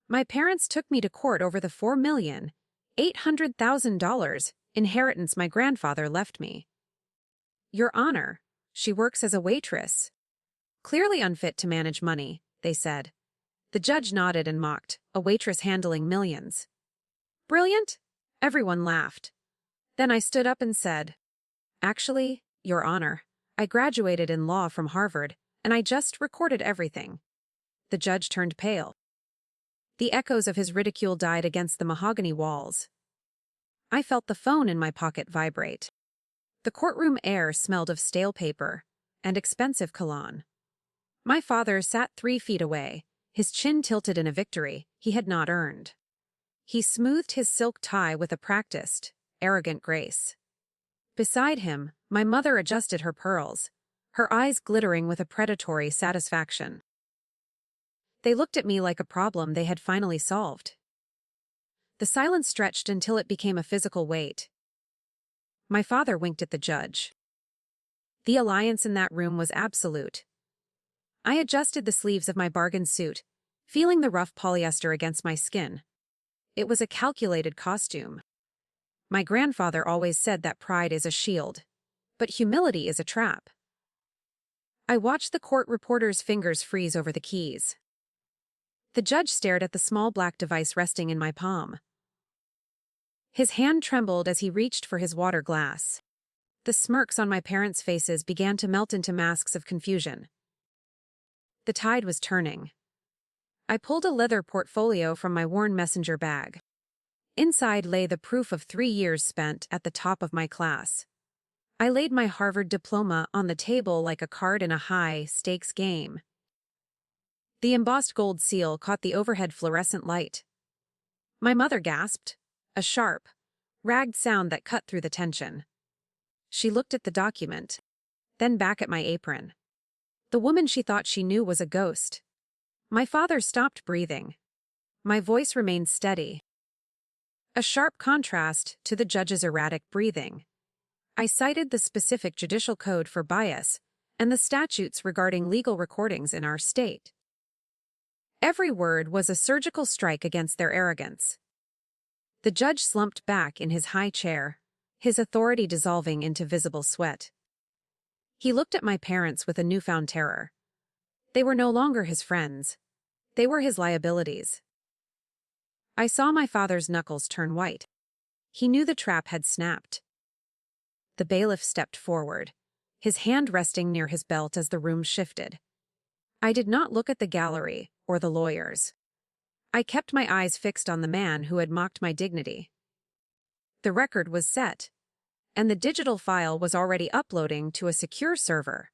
My parents took me to court over the $4,800,000 inheritance my grandfather left me. Your Honor, she works as a waitress. Clearly unfit to manage money, they said. The judge nodded and mocked, a waitress handling millions. Brilliant? Everyone laughed. Then I stood up and said, Actually, Your Honor, I graduated in law from Harvard, and I just recorded everything. The judge turned pale. The echoes of his ridicule died against the mahogany walls. I felt the phone in my pocket vibrate. The courtroom air smelled of stale paper and expensive cologne. My father sat 3 feet away, his chin tilted in a victory he had not earned. He smoothed his silk tie with a practiced, arrogant grace. Beside him, my mother adjusted her pearls, her eyes glittering with a predatory satisfaction. They looked at me like a problem they had finally solved. The silence stretched until it became a physical weight. My father winked at the judge. The alliance in that room was absolute. I adjusted the sleeves of my bargain suit, feeling the rough polyester against my skin. It was a calculated costume. My grandfather always said that pride is a shield, but humility is a trap. I watched the court reporter's fingers freeze over the keys. The judge stared at the small black device resting in my palm. His hand trembled as he reached for his water glass. The smirks on my parents' faces began to melt into masks of confusion. The tide was turning. I pulled a leather portfolio from my worn messenger bag. Inside lay the proof of 3 years spent at the top of my class. I laid my Harvard diploma on the table like a card in a high-stakes game. The embossed gold seal caught the overhead fluorescent light. My mother gasped, a sharp, ragged sound that cut through the tension. She looked at the document, then back at my apron. The woman she thought she knew was a ghost. My father stopped breathing. My voice remained steady. A sharp contrast to the judge's erratic breathing. I cited the specific judicial code for bias and the statutes regarding legal recordings in our state. Every word was a surgical strike against their arrogance. The judge slumped back in his high chair, his authority dissolving into visible sweat. He looked at my parents with a newfound terror. They were no longer his friends. They were his liabilities. I saw my father's knuckles turn white. He knew the trap had snapped. The bailiff stepped forward, his hand resting near his belt as the room shifted. I did not look at the gallery or the lawyers. I kept my eyes fixed on the man who had mocked my dignity. The record was set, and the digital file was already uploading to a secure server.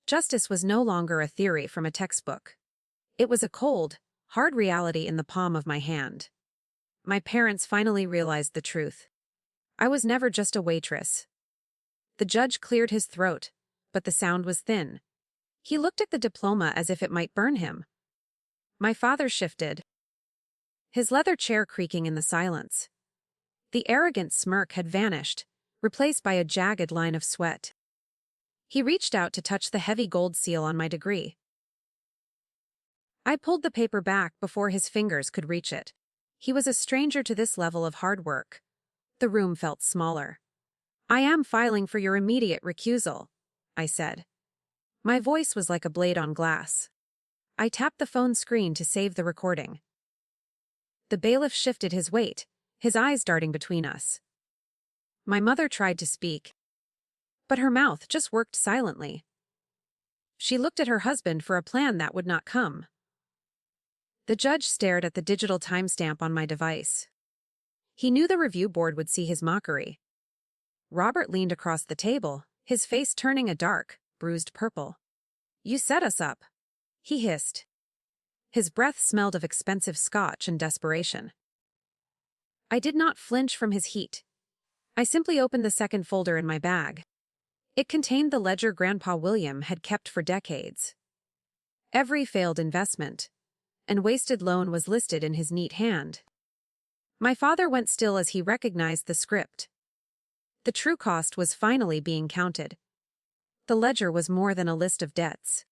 Justice was no longer a theory from a textbook. It was a cold, hard reality in the palm of my hand. My parents finally realized the truth. I was never just a waitress. The judge cleared his throat, but the sound was thin. He looked at the diploma as if it might burn him. My father shifted, his leather chair creaking in the silence. The arrogant smirk had vanished, replaced by a jagged line of sweat. He reached out to touch the heavy gold seal on my degree. I pulled the paper back before his fingers could reach it. He was a stranger to this level of hard work. The room felt smaller. I am filing for your immediate recusal, I said. My voice was like a blade on glass. I tapped the phone screen to save the recording. The bailiff shifted his weight, his eyes darting between us. My mother tried to speak, but her mouth just worked silently. She looked at her husband for a plan that would not come. The judge stared at the digital timestamp on my device. He knew the review board would see his mockery. Robert leaned across the table, his face turning a dark, bruised purple. You set us up, he hissed. His breath smelled of expensive scotch and desperation. I did not flinch from his heat. I simply opened the second folder in my bag. It contained the ledger Grandpa William had kept for decades. Every failed investment and wasted loan was listed in his neat hand. My father went still as he recognized the script. The true cost was finally being counted. The ledger was more than a list of debts.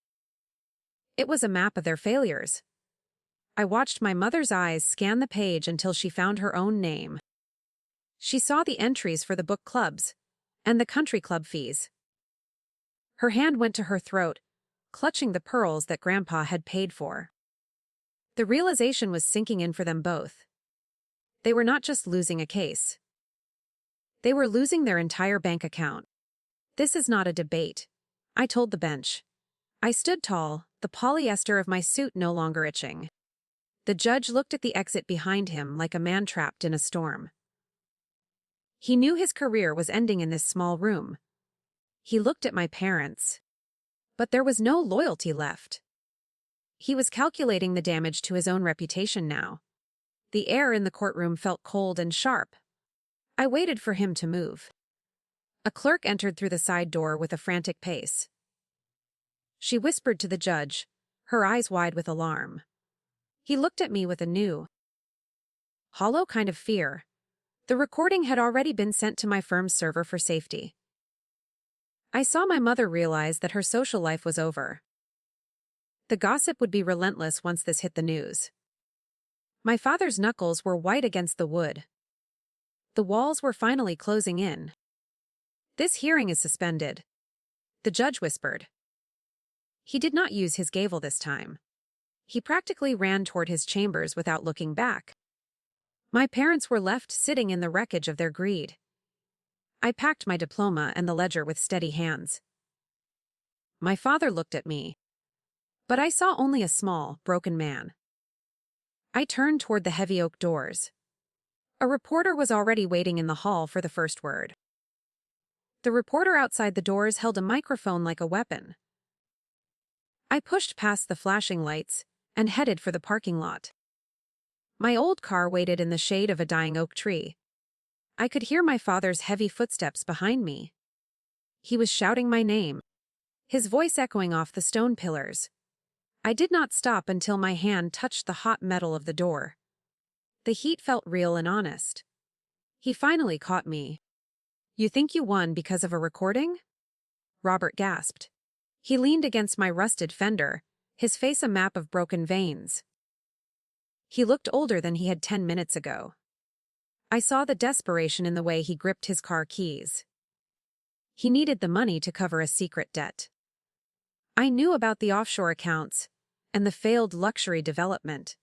It was a map of their failures. I watched my mother's eyes scan the page until she found her own name. She saw the entries for the book clubs and the country club fees. Her hand went to her throat, clutching the pearls that Grandpa had paid for. The realization was sinking in for them both. They were not just losing a case. They were losing their entire bank account. "This is not a debate," I told the bench. I stood tall, the polyester of my suit no longer itching. The judge looked at the exit behind him like a man trapped in a storm. He knew his career was ending in this small room. He looked at my parents. But there was no loyalty left. He was calculating the damage to his own reputation now. The air in the courtroom felt cold and sharp. I waited for him to move. A clerk entered through the side door with a frantic pace. She whispered to the judge, her eyes wide with alarm. He looked at me with a new, hollow kind of fear. The recording had already been sent to my firm's server for safety. I saw my mother realize that her social life was over. The gossip would be relentless once this hit the news. My father's knuckles were white against the wood. The walls were finally closing in. "This hearing is suspended," the judge whispered. He did not use his gavel this time. He practically ran toward his chambers without looking back. My parents were left sitting in the wreckage of their greed. I packed my diploma and the ledger with steady hands. My father looked at me, but I saw only a small, broken man. I turned toward the heavy oak doors. A reporter was already waiting in the hall for the first word. The reporter outside the doors held a microphone like a weapon. I pushed past the flashing lights and headed for the parking lot. My old car waited in the shade of a dying oak tree. I could hear my father's heavy footsteps behind me. He was shouting my name, his voice echoing off the stone pillars. I did not stop until my hand touched the hot metal of the door. The heat felt real and honest. He finally caught me. "You think you won because of a recording?" Robert gasped. He leaned against my rusted fender, his face a map of broken veins. He looked older than he had 10 minutes ago. I saw the desperation in the way he gripped his car keys. He needed the money to cover a secret debt. I knew about the offshore accounts and the failed luxury development.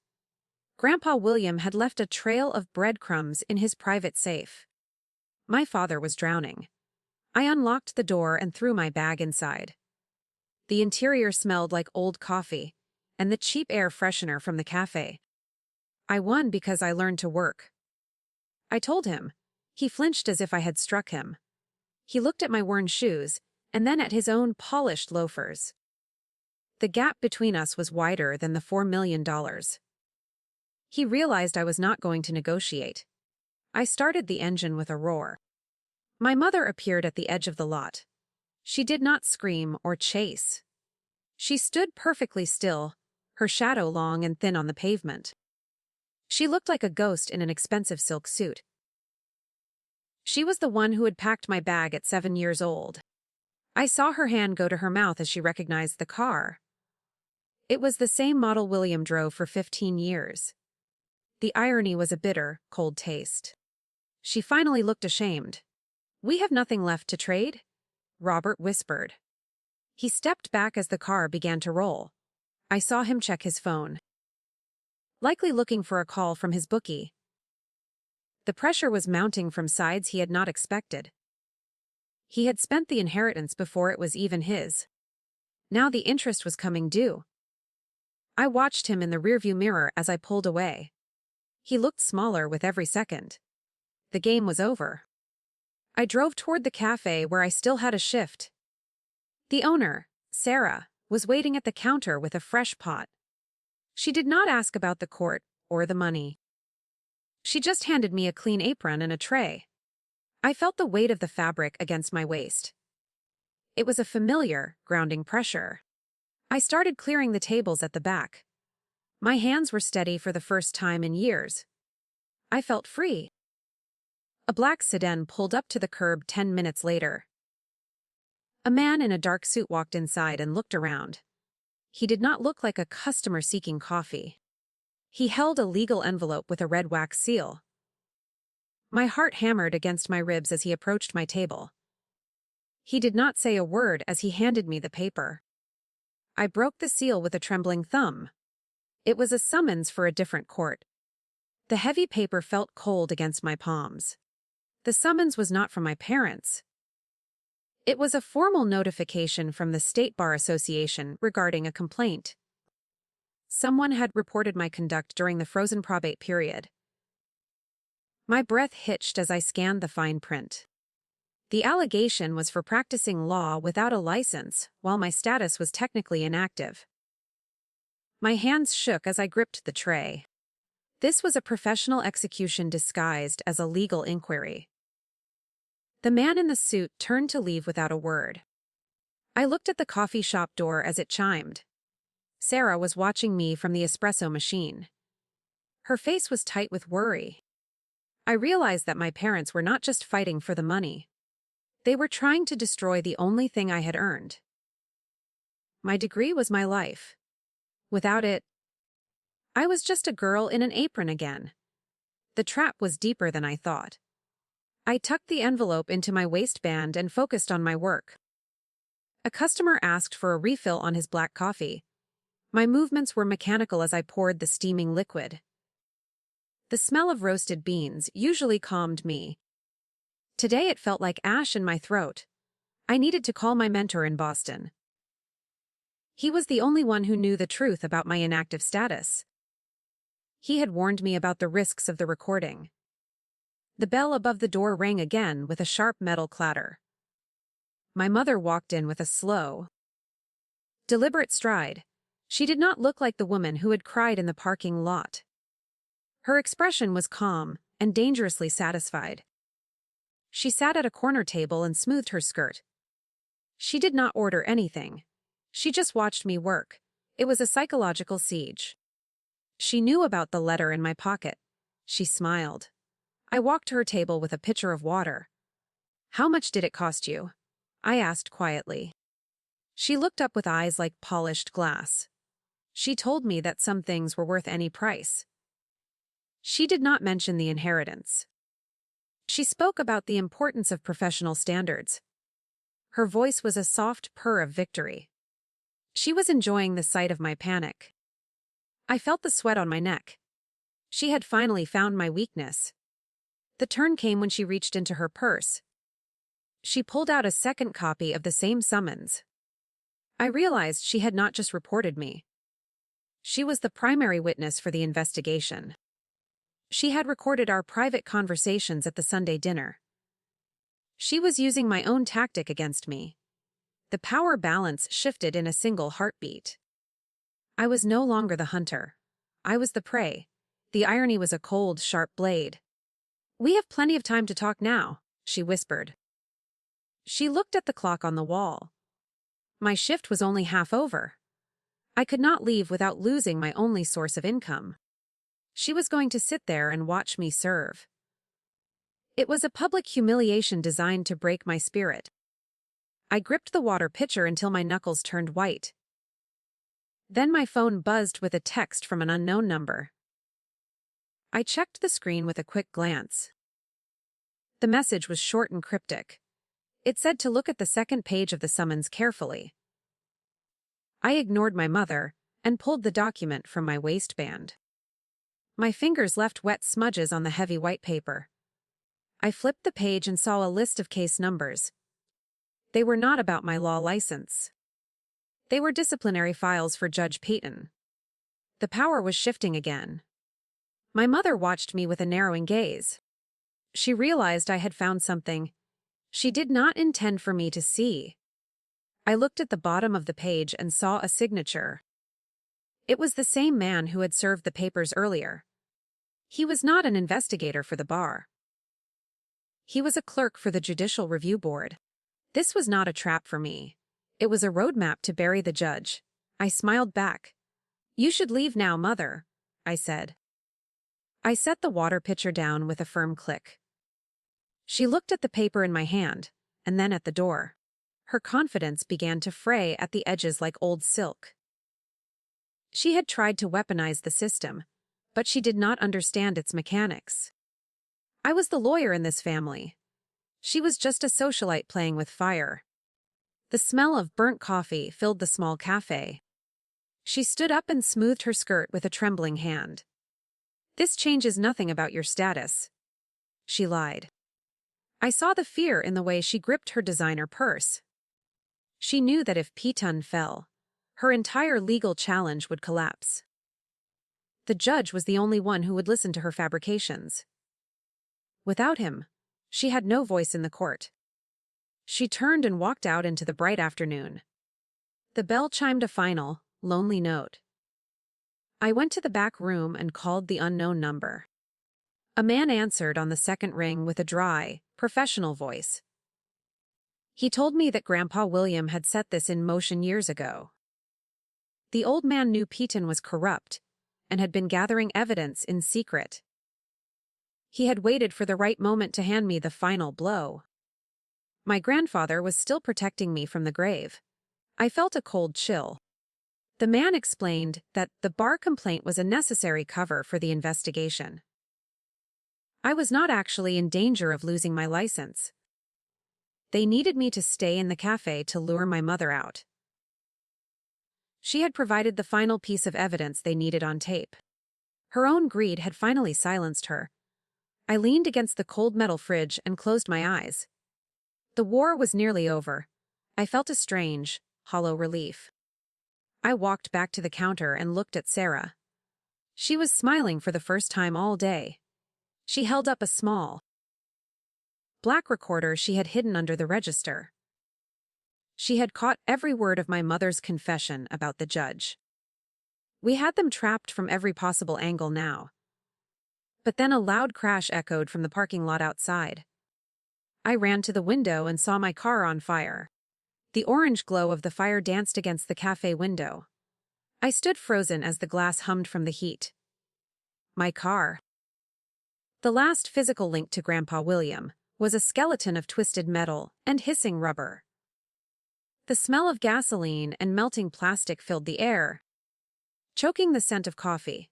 Grandpa William had left a trail of breadcrumbs in his private safe. My father was drowning. I unlocked the door and threw my bag inside. The interior smelled like old coffee and the cheap air freshener from the cafe. "I won because I learned to work," I told him. He flinched as if I had struck him. He looked at my worn shoes and then at his own polished loafers. The gap between us was wider than the $4 million. He realized I was not going to negotiate. I started the engine with a roar. My mother appeared at the edge of the lot. She did not scream or chase. She stood perfectly still, her shadow long and thin on the pavement. She looked like a ghost in an expensive silk suit. She was the one who had packed my bag at 7 years old. I saw her hand go to her mouth as she recognized the car. It was the same model William drove for 15 years. The irony was a bitter, cold taste. She finally looked ashamed. "We have nothing left to trade?" Robert whispered. He stepped back as the car began to roll. I saw him check his phone, likely looking for a call from his bookie. The pressure was mounting from sides he had not expected. He had spent the inheritance before it was even his. Now the interest was coming due. I watched him in the rearview mirror as I pulled away. He looked smaller with every second. The game was over. I drove toward the cafe where I still had a shift. The owner, Sarah, was waiting at the counter with a fresh pot. She did not ask about the court or the money. She just handed me a clean apron and a tray. I felt the weight of the fabric against my waist. It was a familiar, grounding pressure. I started clearing the tables at the back. My hands were steady for the first time in years. I felt free. A black sedan pulled up to the curb 10 minutes later. A man in a dark suit walked inside and looked around. He did not look like a customer seeking coffee. He held a legal envelope with a red wax seal. My heart hammered against my ribs as he approached my table. He did not say a word as he handed me the paper. I broke the seal with a trembling thumb. It was a summons for a different court. The heavy paper felt cold against my palms. The summons was not from my parents. It was a formal notification from the State Bar Association regarding a complaint. Someone had reported my conduct during the frozen probate period. My breath hitched as I scanned the fine print. The allegation was for practicing law without a license, while my status was technically inactive. My hands shook as I gripped the tray. This was a professional execution disguised as a legal inquiry. The man in the suit turned to leave without a word. I looked at the coffee shop door as it chimed. Sarah was watching me from the espresso machine. Her face was tight with worry. I realized that my parents were not just fighting for the money. They were trying to destroy the only thing I had earned. My degree was my life. Without it, I was just a girl in an apron again. The trap was deeper than I thought. I tucked the envelope into my waistband and focused on my work. A customer asked for a refill on his black coffee. My movements were mechanical as I poured the steaming liquid. The smell of roasted beans usually calmed me. Today it felt like ash in my throat. I needed to call my mentor in Boston. He was the only one who knew the truth about my inactive status. He had warned me about the risks of the recording. The bell above the door rang again with a sharp metal clatter. My mother walked in with a slow, deliberate stride. She did not look like the woman who had cried in the parking lot. Her expression was calm and dangerously satisfied. She sat at a corner table and smoothed her skirt. She did not order anything. She just watched me work. It was a psychological siege. She knew about the letter in my pocket. She smiled. I walked to her table with a pitcher of water. "How much did it cost you?" I asked quietly. She looked up with eyes like polished glass. She told me that some things were worth any price. She did not mention the inheritance. She spoke about the importance of professional standards. Her voice was a soft purr of victory. She was enjoying the sight of my panic. I felt the sweat on my neck. She had finally found my weakness. The turn came when she reached into her purse. She pulled out a second copy of the same summons. I realized she had not just reported me. She was the primary witness for the investigation. She had recorded our private conversations at the Sunday dinner. She was using my own tactic against me. The power balance shifted in a single heartbeat. I was no longer the hunter. I was the prey. The irony was a cold, sharp blade. "We have plenty of time to talk now," she whispered. She looked at the clock on the wall. My shift was only half over. I could not leave without losing my only source of income. She was going to sit there and watch me serve. It was a public humiliation designed to break my spirit. I gripped the water pitcher until my knuckles turned white. Then my phone buzzed with a text from an unknown number. I checked the screen with a quick glance. The message was short and cryptic. It said to look at the second page of the summons carefully. I ignored my mother and pulled the document from my waistband. My fingers left wet smudges on the heavy white paper. I flipped the page and saw a list of case numbers. They were not about my law license. They were disciplinary files for Judge Peyton. The power was shifting again. My mother watched me with a narrowing gaze. She realized I had found something she did not intend for me to see. I looked at the bottom of the page and saw a signature. It was the same man who had served the papers earlier. He was not an investigator for the bar. He was a clerk for the Judicial Review Board. This was not a trap for me. It was a roadmap to bury the judge. I smiled back. "You should leave now, Mother," I said. I set the water pitcher down with a firm click. She looked at the paper in my hand, and then at the door. Her confidence began to fray at the edges like old silk. She had tried to weaponize the system, but she did not understand its mechanics. I was the lawyer in this family. She was just a socialite playing with fire. The smell of burnt coffee filled the small cafe. She stood up and smoothed her skirt with a trembling hand. "This changes nothing about your status," she lied. I saw the fear in the way she gripped her designer purse. She knew that if Piton fell, her entire legal challenge would collapse. The judge was the only one who would listen to her fabrications. Without him, she had no voice in the court. She turned and walked out into the bright afternoon. The bell chimed a final, lonely note. I went to the back room and called the unknown number. A man answered on the second ring with a dry, professional voice. He told me that Grandpa William had set this in motion years ago. The old man knew Piton was corrupt and had been gathering evidence in secret. He had waited for the right moment to hand me the final blow. My grandfather was still protecting me from the grave. I felt a cold chill. The man explained that the bar complaint was a necessary cover for the investigation. I was not actually in danger of losing my license. They needed me to stay in the cafe to lure my mother out. She had provided the final piece of evidence they needed on tape. Her own greed had finally silenced her. I leaned against the cold metal fridge and closed my eyes. The war was nearly over. I felt a strange, hollow relief. I walked back to the counter and looked at Sarah. She was smiling for the first time all day. She held up a small, black recorder she had hidden under the register. She had caught every word of my mother's confession about the judge. We had them trapped from every possible angle now. But then a loud crash echoed from the parking lot outside. I ran to the window and saw my car on fire. The orange glow of the fire danced against the cafe window. I stood frozen as the glass hummed from the heat. My car. The last physical link to Grandpa William was a skeleton of twisted metal and hissing rubber. The smell of gasoline and melting plastic filled the air, choking the scent of coffee.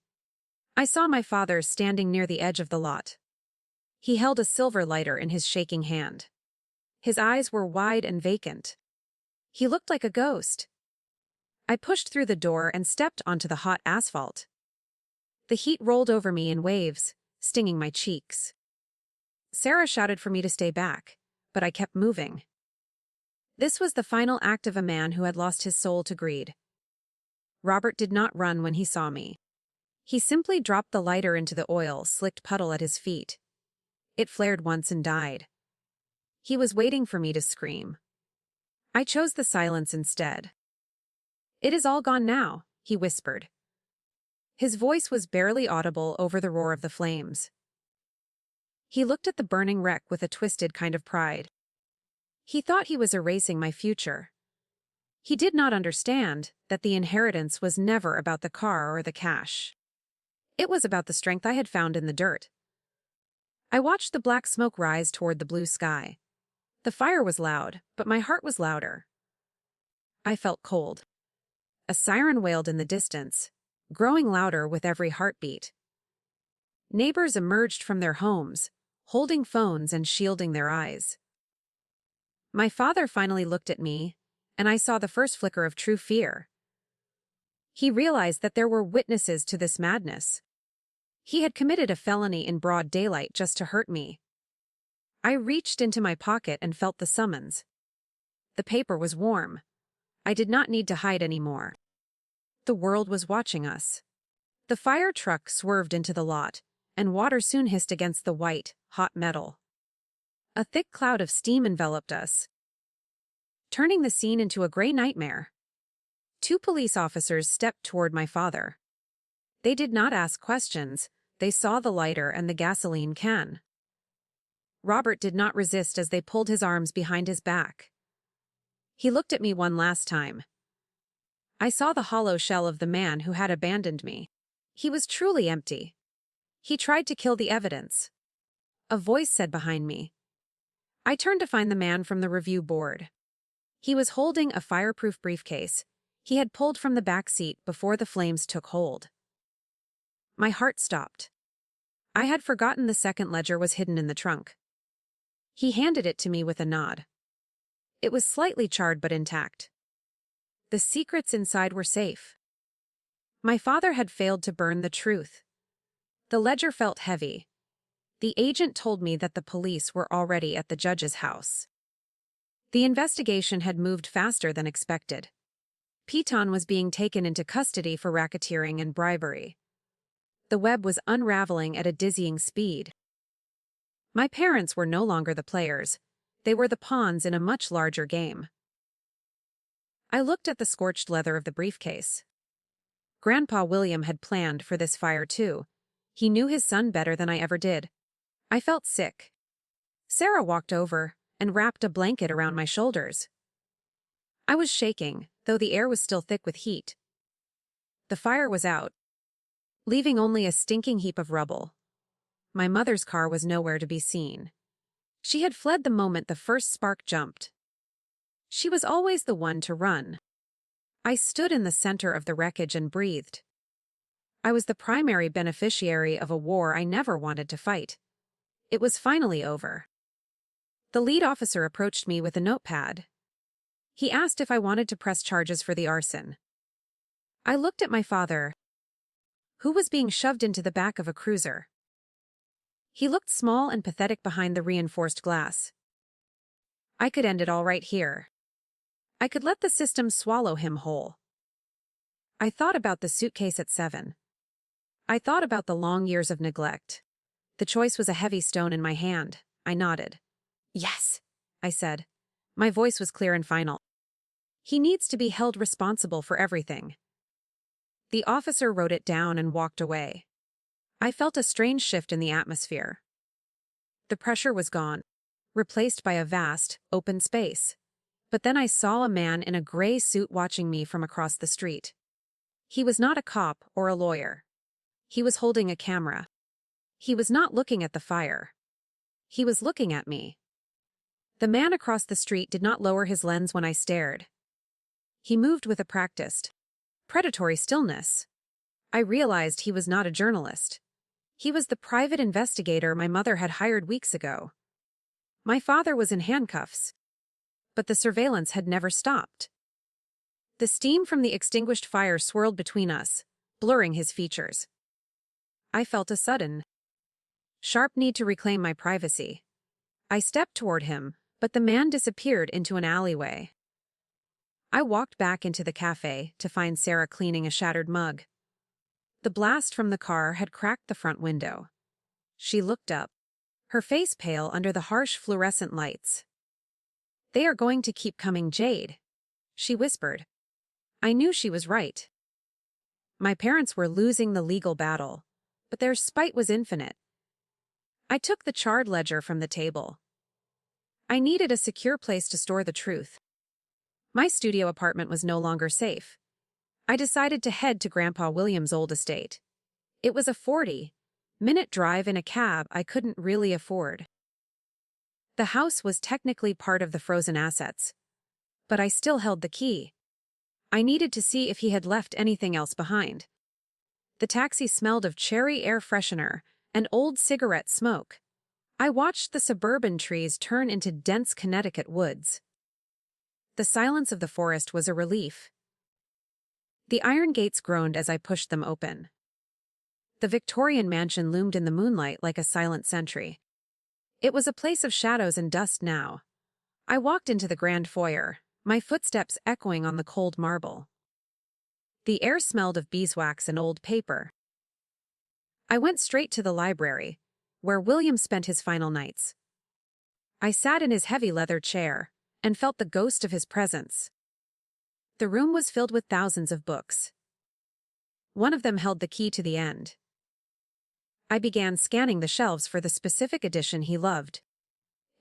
I saw my father standing near the edge of the lot. He held a silver lighter in his shaking hand. His eyes were wide and vacant. He looked like a ghost. I pushed through the door and stepped onto the hot asphalt. The heat rolled over me in waves, stinging my cheeks. Sarah shouted for me to stay back, but I kept moving. This was the final act of a man who had lost his soul to greed. Robert did not run when he saw me. He simply dropped the lighter into the oil-slicked puddle at his feet. It flared once and died. He was waiting for me to scream. I chose the silence instead. "It is all gone now," he whispered. His voice was barely audible over the roar of the flames. He looked at the burning wreck with a twisted kind of pride. He thought he was erasing my future. He did not understand that the inheritance was never about the car or the cash. It was about the strength I had found in the dirt. I watched the black smoke rise toward the blue sky. The fire was loud, but my heart was louder. I felt cold. A siren wailed in the distance, growing louder with every heartbeat. Neighbors emerged from their homes, holding phones and shielding their eyes. My father finally looked at me, and I saw the first flicker of true fear. He realized that there were witnesses to this madness. He had committed a felony in broad daylight just to hurt me. I reached into my pocket and felt the summons. The paper was warm. I did not need to hide anymore. The world was watching us. The fire truck swerved into the lot, and water soon hissed against the white, hot metal. A thick cloud of steam enveloped us, turning the scene into a gray nightmare. 2 police officers stepped toward my father. They did not ask questions. They saw the lighter and the gasoline can. Robert did not resist as they pulled his arms behind his back. He looked at me one last time. I saw the hollow shell of the man who had abandoned me. He was truly empty. He tried to kill the evidence. A voice said behind me. I turned to find the man from the review board. He was holding a fireproof briefcase he had pulled from the back seat before the flames took hold. My heart stopped. I had forgotten the second ledger was hidden in the trunk. He handed it to me with a nod. It was slightly charred but intact. The secrets inside were safe. My father had failed to burn the truth. The ledger felt heavy. The agent told me that the police were already at the judge's house. The investigation had moved faster than expected. Piton was being taken into custody for racketeering and bribery. The web was unraveling at a dizzying speed. My parents were no longer the players. They were the pawns in a much larger game. I looked at the scorched leather of the briefcase. Grandpa William had planned for this fire too. He knew his son better than I ever did. I felt sick. Sarah walked over and wrapped a blanket around my shoulders. I was shaking, though the air was still thick with heat. The fire was out, leaving only a stinking heap of rubble. My mother's car was nowhere to be seen. She had fled the moment the first spark jumped. She was always the one to run. I stood in the center of the wreckage and breathed. I was the primary beneficiary of a war I never wanted to fight. It was finally over. The lead officer approached me with a notepad. He asked if I wanted to press charges for the arson. I looked at my father, who was being shoved into the back of a cruiser. He looked small and pathetic behind the reinforced glass. I could end it all right here. I could let the system swallow him whole. I thought about the suitcase at 7. I thought about the long years of neglect. The choice was a heavy stone in my hand. I nodded. Yes, I said. My voice was clear and final. He needs to be held responsible for everything. The officer wrote it down and walked away. I felt a strange shift in the atmosphere. The pressure was gone, replaced by a vast, open space. But then I saw a man in a gray suit watching me from across the street. He was not a cop or a lawyer. He was holding a camera. He was not looking at the fire. He was looking at me. The man across the street did not lower his lens when I stared. He moved with a practiced, predatory stillness. I realized he was not a journalist. He was the private investigator my mother had hired weeks ago. My father was in handcuffs, but the surveillance had never stopped. The steam from the extinguished fire swirled between us, blurring his features. I felt a sudden, sharp need to reclaim my privacy. I stepped toward him, but the man disappeared into an alleyway. I walked back into the cafe to find Sarah cleaning a shattered mug. The blast from the car had cracked the front window. She looked up, her face pale under the harsh fluorescent lights. "They are going to keep coming, Jade," she whispered. I knew she was right. My parents were losing the legal battle, but their spite was infinite. I took the charred ledger from the table. I needed a secure place to store the truth. My studio apartment was no longer safe. I decided to head to Grandpa William's old estate. It was a 40-minute drive in a cab I couldn't really afford. The house was technically part of the frozen assets, but I still held the key. I needed to see if he had left anything else behind. The taxi smelled of cherry air freshener and old cigarette smoke. I watched the suburban trees turn into dense Connecticut woods. The silence of the forest was a relief. The iron gates groaned as I pushed them open. The Victorian mansion loomed in the moonlight like a silent sentry. It was a place of shadows and dust now. I walked into the grand foyer, my footsteps echoing on the cold marble. The air smelled of beeswax and old paper. I went straight to the library, where William spent his final nights. I sat in his heavy leather chair and felt the ghost of his presence. The room was filled with thousands of books. One of them held the key to the end. I began scanning the shelves for the specific edition he loved.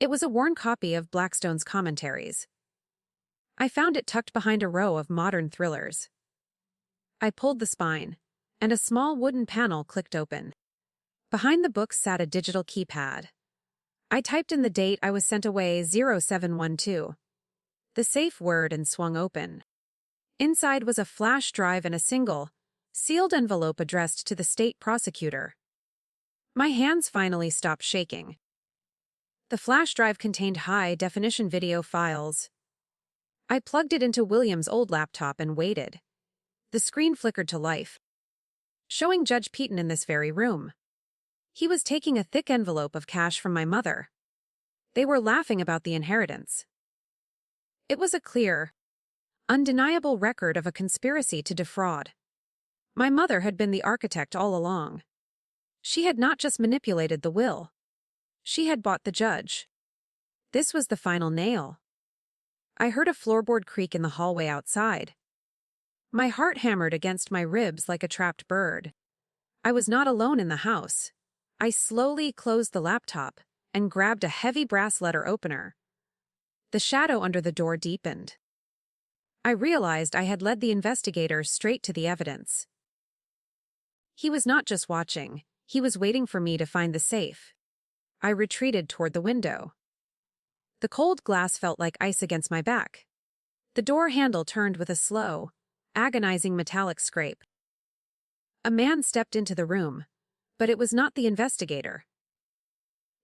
It was a worn copy of Blackstone's Commentaries. I found it tucked behind a row of modern thrillers. I pulled the spine, and a small wooden panel clicked open. Behind the books sat a digital keypad. I typed in the date I was sent away, 0712. The safe word, and swung open. Inside was a flash drive and a single, Sealed envelope addressed to the state prosecutor. My hands finally stopped shaking. The flash drive contained high-definition video files. I plugged it into William's old laptop and waited. The screen flickered to life, showing Judge Peaton in this very room. He was taking a thick envelope of cash from my mother. They were laughing about the inheritance. It was a clear, undeniable record of a conspiracy to defraud. My mother had been the architect all along. She had not just manipulated the will. She had bought the judge. This was the final nail. I heard a floorboard creak in the hallway outside. My heart hammered against my ribs like a trapped bird. I was not alone in the house. I slowly closed the laptop and grabbed a heavy brass letter opener. The shadow under the door deepened. I realized I had led the investigator straight to the evidence. He was not just watching, he was waiting for me to find the safe. I retreated toward the window. The cold glass felt like ice against my back. The door handle turned with a slow, agonizing metallic scrape. A man stepped into the room, but it was not the investigator.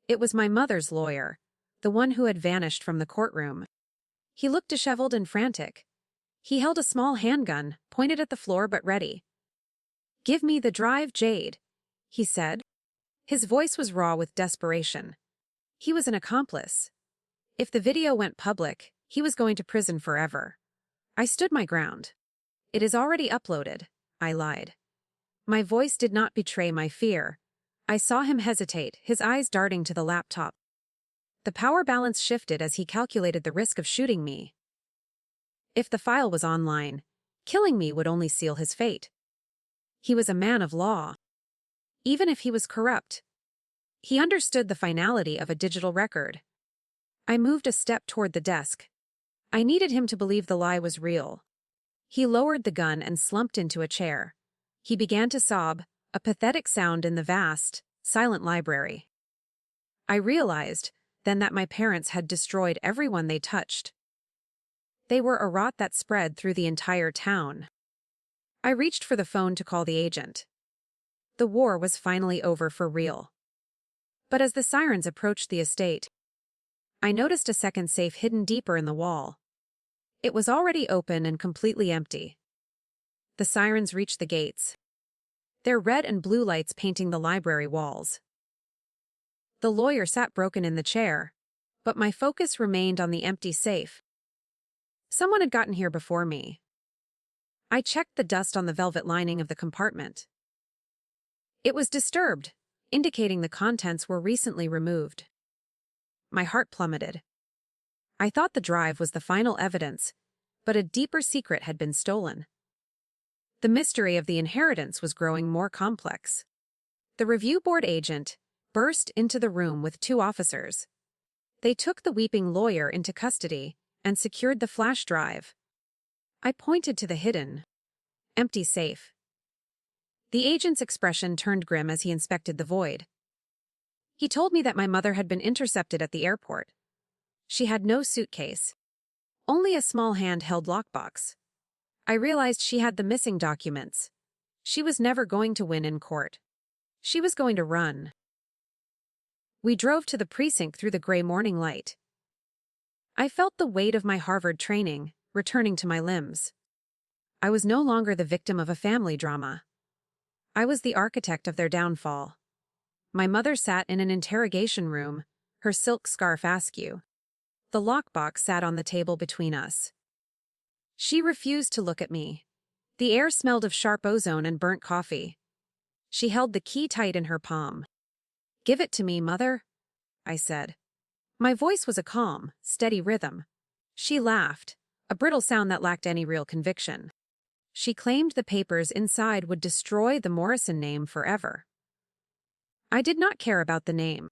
It was my mother's lawyer, the one who had vanished from the courtroom. He looked disheveled and frantic. He held a small handgun, pointed at the floor but ready. "Give me the drive, Jade," he said. His voice was raw with desperation. He was an accomplice. If the video went public, he was going to prison forever. I stood my ground. "It is already uploaded," I lied. My voice did not betray my fear. I saw him hesitate, his eyes darting to the laptop. The power balance shifted as he calculated the risk of shooting me. If the file was online, killing me would only seal his fate. He was a man of law. Even if he was corrupt, he understood the finality of a digital record. I moved a step toward the desk. I needed him to believe the lie was real. He lowered the gun and slumped into a chair. He began to sob, a pathetic sound in the vast, silent library. I realized then that my parents had destroyed everyone they touched. They were a rot that spread through the entire town. I reached for the phone to call the agent. The war was finally over for real. But as the sirens approached the estate, I noticed a second safe hidden deeper in the wall. It was already open and completely empty. The sirens reached the gates, their red and blue lights painting the library walls. The lawyer sat broken in the chair, but my focus remained on the empty safe. Someone had gotten here before me. I checked the dust on the velvet lining of the compartment. It was disturbed, indicating the contents were recently removed. My heart plummeted. I thought the drive was the final evidence, but a deeper secret had been stolen. The mystery of the inheritance was growing more complex. The review board agent burst into the room with 2 officers. They took the weeping lawyer into custody and secured the flash drive. I pointed to the hidden, empty safe. The agent's expression turned grim as he inspected the void. He told me that my mother had been intercepted at the airport. She had no suitcase, only a small handheld lockbox. I realized she had the missing documents. She was never going to win in court. She was going to run. We drove to the precinct through the gray morning light. I felt the weight of my Harvard training returning to my limbs. I was no longer the victim of a family drama. I was the architect of their downfall. My mother sat in an interrogation room, her silk scarf askew. The lockbox sat on the table between us. She refused to look at me. The air smelled of sharp ozone and burnt coffee. She held the key tight in her palm. "Give it to me, Mother," I said. My voice was a calm, steady rhythm. She laughed, a brittle sound that lacked any real conviction. She claimed the papers inside would destroy the Morrison name forever. I did not care about the name.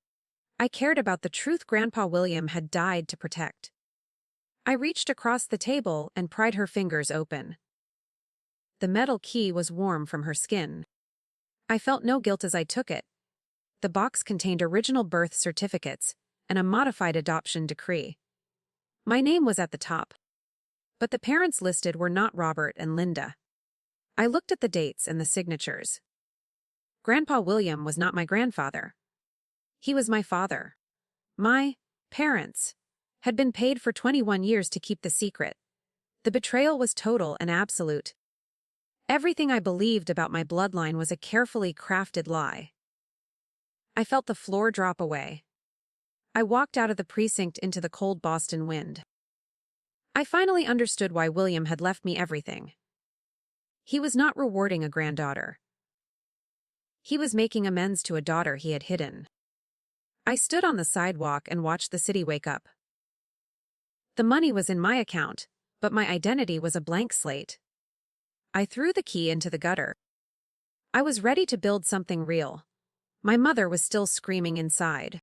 I cared about the truth Grandpa William had died to protect. I reached across the table and pried her fingers open. The metal key was warm from her skin. I felt no guilt as I took it. The box contained original birth certificates and a modified adoption decree. My name was at the top, but the parents listed were not Robert and Linda. I looked at the dates and the signatures. Grandpa William was not my grandfather. He was my father. My parents had been paid for 21 years to keep the secret. The betrayal was total and absolute. Everything I believed about my bloodline was a carefully crafted lie. I felt the floor drop away. I walked out of the precinct into the cold Boston wind. I finally understood why William had left me everything. He was not rewarding a granddaughter. He was making amends to a daughter he had hidden. I stood on the sidewalk and watched the city wake up. The money was in my account, but my identity was a blank slate. I threw the key into the gutter. I was ready to build something real. My mother was still screaming inside.